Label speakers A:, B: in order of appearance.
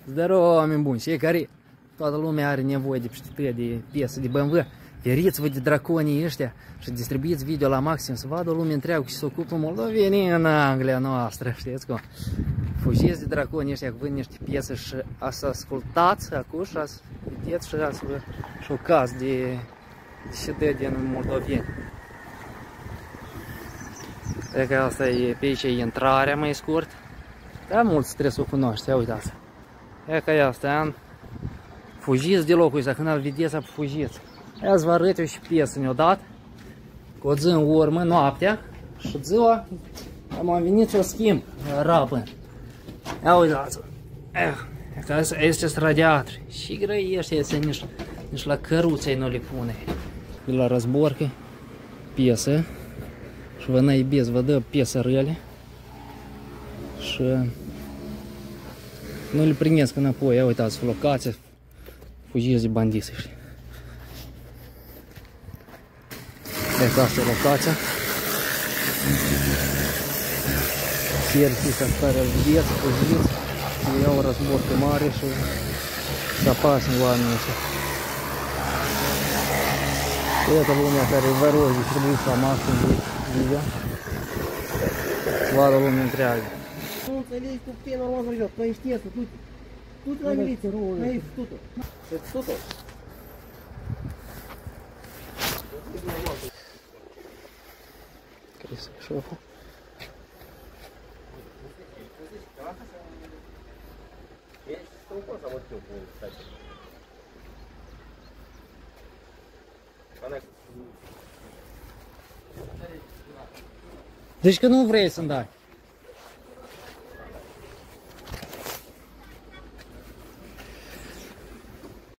A: Zdorovi, oameni buni! Fiecare, toată lumea are nevoie de pștitări, de piesă, de BMW. Feriți-vă de draconii ăștia și distribuiți video la maxim să vadă o lume întreagă și să ocupă moldovenii în Anglia noastră, știți cum? Fugiți de draconii ăștia că vând niște piese și să ascultați acum și să vedeți și să vă șocați de ce dă din moldoveni. Cred că asta e, pe aici e intrarea mai scurt. Da, mulți trebuie să o cunoaște, ia uitați. E că e asta, fugiți de locul ăsta, când îl vedeți, fugiți. Aia să vă arăt eu și piesă ne-o dat. Cu o zi în urmă, noaptea, și ziua am venit să o schimb, rabă. Ia uitați, că este radiator. Și grăiește, este nici la căruței nu le pune. La războrcă, piesă. Și vă năibesc, vă dă piesă rele. Și nu le primesc înapoi, ia uitați, locația, fugiți de bandiți ăștia. Deci asta e locația. Piersiți starea vedeți, fugiți, iau războrcă mare și să apasă oamenii ăștia. Iată lumea care vă rog, distribuiți la maxim video. Să vadă lumea întreagă.
B: Nu înțelegi tu pe normal să joc, că ești iesă, du-te la miliție, nu ești tutul. Ești tutul.
A: Крыса, шефу. Deci că nu vrei să-mi dai.